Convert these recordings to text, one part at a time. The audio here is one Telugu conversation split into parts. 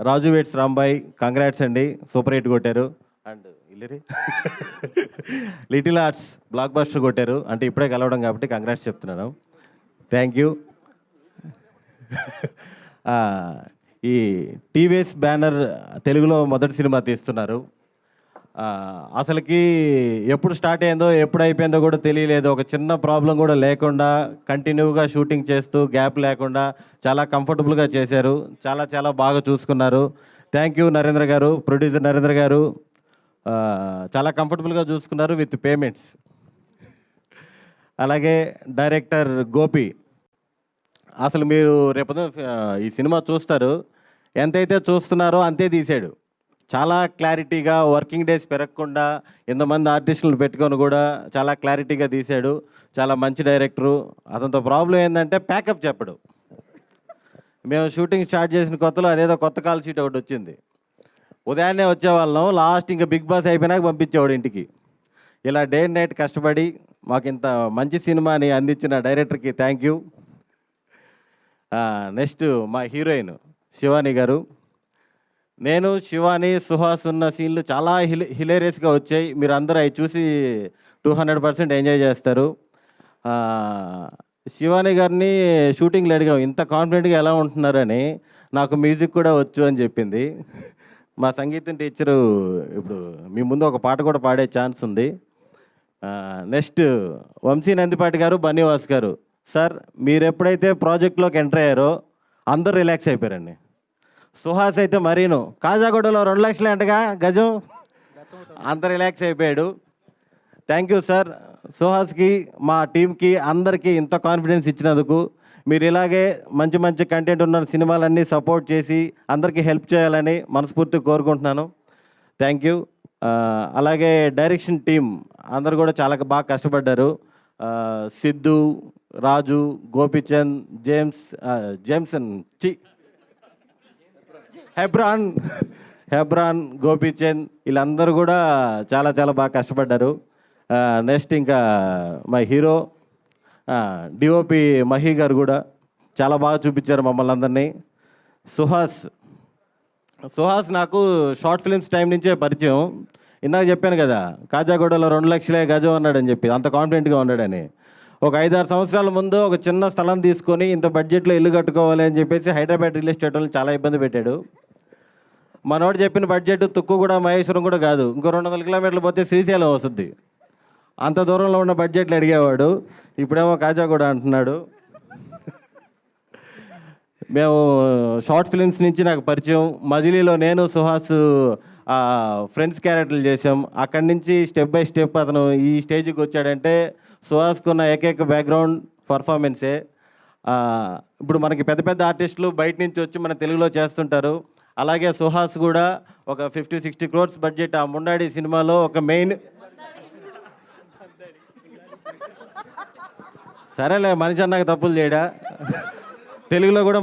రాజు వెయిట్స్ రాంబాయ్, కంగ్రాట్స్ అండి, సూపర్ హిట్ కొట్టారు. అండ్ ఇల్లిరి లిటిల్ ఆర్ట్స్ బ్లాక్ బస్టర్ కొట్టారు. అంటే ఇప్పుడే కలవడం కాబట్టి కంగ్రాట్స్ చెప్తున్నాను. Thank you. ఈ టీవీఎస్ బ్యానర్ తెలుగులో మొదటి సినిమా తీస్తున్నారు. అసలుకి ఎప్పుడు స్టార్ట్ అయిందో ఎప్పుడు అయిపోయిందో కూడా తెలియలేదు. ఒక చిన్న ప్రాబ్లం కూడా లేకుండా కంటిన్యూగా షూటింగ్ చేస్తూ గ్యాప్ లేకుండా చాలా కంఫర్టబుల్గా చేశారు. చాలా చాలా బాగా చూసుకున్నారు. థ్యాంక్ యూ నరేంద్ర గారు, ప్రొడ్యూసర్ నరేంద్ర గారు. చాలా కంఫర్టబుల్గా చూసుకున్నారు విత్ పేమెంట్స్. అలాగే డైరెక్టర్ గోపి, అసలు మీరు రేపు ఈ సినిమా చూస్తారు, ఎంతైతే చూస్తున్నారో అంతే తీసాడు. చాలా క్లారిటీగా, వర్కింగ్ డేస్ పెరగకుండా ఎంతమంది ఆర్టిస్టులు పెట్టుకొని కూడా చాలా క్లారిటీగా తీశాడు. చాలా మంచి డైరెక్టరు. అతనితో ప్రాబ్లం ఏంటంటే ప్యాకప్ చెప్పడు. మేము షూటింగ్ స్టార్ట్ చేసిన కొత్తలో అదేదో కొత్త కాల్ షీట్ ఒకటి వచ్చింది. ఉదయాన్నే వచ్చేవాళ్ళం, లాస్ట్ ఇంకా బిగ్ బాస్ అయిపోయినాక పంపించేవాడు ఇంటికి. ఇలా డే అండ్ నైట్ కష్టపడి మాకు ఇంత మంచి సినిమాని అందించిన డైరెక్టర్కి థ్యాంక్ యూ. నెక్స్ట్ మా హీరోయిన్ శివాని గారు. నేను శివాని సుహాస్ ఉన్న సీన్లు చాలా హిలేరియస్గా వచ్చాయి. మీరు అందరూ అవి చూసి 200% ఎంజాయ్ చేస్తారు. శివాని గారిని షూటింగ్లో అడిగాం, ఇంత కాన్ఫిడెంట్గా ఎలా ఉంటున్నారని. నాకు మ్యూజిక్ కూడా వచ్చు అని చెప్పింది. మా సంగీతం టీచరు ఇప్పుడు మీ ముందు ఒక పాట కూడా పాడే ఛాన్స్ ఉంది. నెక్స్ట్ వంశీ నందిపాటి గారు, బన్నీవాస్ గారు. సార్ మీరు ఎప్పుడైతే ప్రాజెక్ట్లోకి ఎంటర్ అయ్యారో అందరూ రిలాక్స్ అయిపోయారండి. సుహాస్ అయితే మరీను, కాజాగూడలో 2 లక్షలు అంటగా గజం, అంత రిలాక్స్ అయిపోయాడు. Thank you sir. సుహాస్కి, మా టీంకి, అందరికీ ఇంత కాన్ఫిడెన్స్ ఇచ్చినందుకు. మీరు ఇలాగే మంచి మంచి కంటెంట్ ఉన్న సినిమాలన్నీ సపోర్ట్ చేసి అందరికీ హెల్ప్ చేయాలని మనస్ఫూర్తిగా కోరుకుంటున్నాను. Thank you. అలాగే డైరెక్షన్ టీం అందరు కూడా చాలా బాగా కష్టపడ్డారు. సిద్ధు, రాజు, గోపిచంద్, జేమ్సన్, హెబ్రాన్, గోపిచంద్, వీళ్ళందరూ కూడా చాలా చాలా బాగా కష్టపడ్డారు. నెక్స్ట్ ఇంకా మా హీరో డిఓపి మహి గారు కూడా చాలా బాగా చూపించారు మమ్మల్ని అందరినీ. సుహాస్ నాకు షార్ట్ ఫిల్మ్స్ టైం నుంచే పరిచయం. ఇందాక చెప్పాను కదా, కాజాగూడలో 2 లక్షలే గజం అన్నాడని చెప్పి, అంత కాన్ఫిడెంట్గా ఉన్నాడని. ఒక 5-6 సంవత్సరాల ముందు ఒక చిన్న స్థలం తీసుకొని ఇంత బడ్జెట్లో ఇల్లు కట్టుకోవాలి అని చెప్పేసి హైదరాబాద్ రియల్ ఎస్టేట్ వాళ్ళని చాలా ఇబ్బంది పెట్టాడు. మనోడు చెప్పిన బడ్జెట్ తుక్కు కూడా మహేశ్వరం కూడా కాదు, ఇంకో 200 కిలోమీటర్లు పోతే శ్రీశైలం వస్తుంది. అంత దూరంలో ఉన్న బడ్జెట్లు అడిగేవాడు. ఇప్పుడేమో కాజాగూడ అంటున్నాడు. మేము షార్ట్ ఫిల్మ్స్ నుంచి నాకు పరిచయం. మజిలీలో నేను సుహాస్ ఫ్రెండ్స్ క్యారెక్టర్లు చేసాం. అక్కడి నుంచి స్టెప్ బై స్టెప్ అతను ఈ స్టేజ్కి వచ్చాడంటే సుహాస్కున్న ఏకైక బ్యాక్గ్రౌండ్ పర్ఫార్మెన్సే. ఇప్పుడు మనకి పెద్ద పెద్ద ఆర్టిస్టులు బయట నుంచి వచ్చి మన తెలుగులో చేస్తుంటారు. అలాగే సుహాస్ కూడా ఒక 50-60 crores బడ్జెట్ ఆ ముండాడి సినిమాలో ఒక మెయిన్, సరేలే మనిషి అన్నాక తప్పులు చేయడా, తెలుగులో కూడా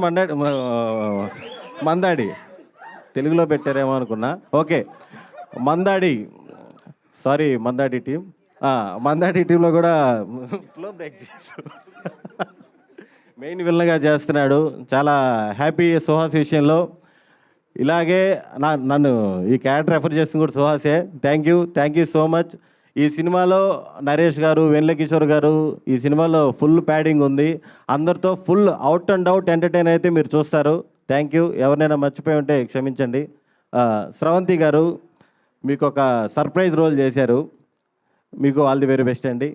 మందాడి తెలుగులో పెట్టారేమో అనుకున్నా. ఓకే, మందాడి టీం, మందాడి టీంలో కూడా ఫ్లో బ్రేక్ చేస్తాడు, మెయిన్ విలన్గా చేస్తున్నాడు. చాలా హ్యాపీ సుహాస్ విషయంలో. ఇలాగే నన్ను ఈ క్యారెక్టర్ రెఫర్ చేస్తుంది కూడా సుహాసే. Thank you so much. ఈ సినిమాలో నరేష్ గారు, వెన్నెల కిషోర్ గారు, ఈ సినిమాలో ఫుల్ ప్యాడింగ్ ఉంది. అందరితో full out and out entertain అయితే మీరు చూస్తారు. Thank you. ఎవరినైనా మర్చిపోయి ఉంటే క్షమించండి. స్రవంతి గారు మీకు ఒక సర్ప్రైజ్ రోల్ చేశారు, మీకు ఆల్ ది వెరీ బెస్ట్ అండి.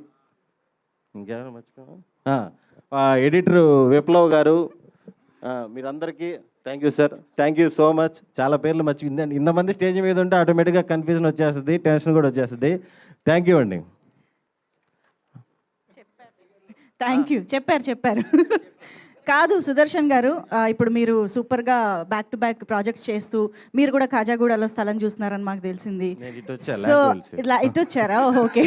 ఇంకెవరు మర్చిపోయా, ఎడిటర్ విప్లవ్ గారు, మీరందరికీ thank you sir. Thank you so much. చాలా పేర్లు మర్చిపోయింది. ఇంతమంది స్టేజ్ మీద ఉంటే ఆటోమేటిక్గా కన్ఫ్యూజన్ వచ్చేస్తుంది, టెన్షన్ కూడా వచ్చేస్తుంది. థ్యాంక్ యూ అండి. Thank you. చెప్పారు కాదు సుదర్శన్ గారు, ఇప్పుడు మీరు సూపర్గా బ్యాక్ టు బ్యాక్ ప్రాజెక్ట్స్ చేస్తూ మీరు కూడా కాజాగూడలో స్థలం చూస్తున్నారని మాకు తెలిసింది. సో ఇట్లా ఇటు వచ్చారా? ఓకే.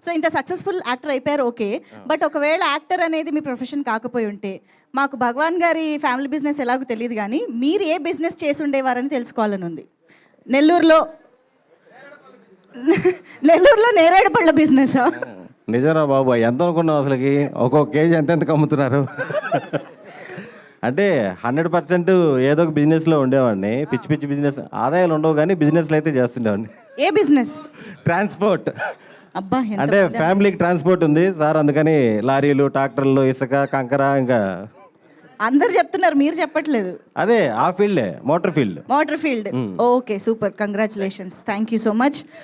సో ఇంత సక్సెస్ఫుల్ యాక్టర్ అయిపోయారు, ఓకే. బట్ ఒకవేళ యాక్టర్ అనేది మీ ప్రొఫెషన్ కాకపోయి ఉంటే, మాకు భగవాన్ గారి ఫ్యామిలీ బిజినెస్ ఎలాగో తెలియదు కానీ మీరు ఏ బిజినెస్ చేసి ఉండేవారని తెలుసుకోవాలని ఉంది. నెల్లూరులో నేరేడుపళ్ళ బిజినెస్. నిజరా బాబు, ఎంత అనుకున్నావు అసలుకి? ఒక్కొక్క కేజీ ఎంతెంతకు అమ్ముతున్నారు? అంటే 100% ఏదో ఒక బిజినెస్లో ఉండేవాడిని. పిచ్చి పిచ్చి బిజినెస్ ఆదాయాలు ఉండవు కానీ బిజినెస్లు అయితే చేస్తుండేవాడిని. ఏ బిజినెస్? ట్రాన్స్పోర్ట్. అబ్బా ఎంత అంటే ఫ్యామిలీకి ట్రాన్స్పోర్ట్ ఉంది సార్, అందుకని లారీలు, ట్రాక్టర్లు, ఇసుక, కంకర, ఇంకా అందరు చెప్తున్నారు, మీరు చెప్పట్లేదు. అదే ఆ ఫీల్డే, motor field. Motor field. Okay, super, congratulations, thank you so much.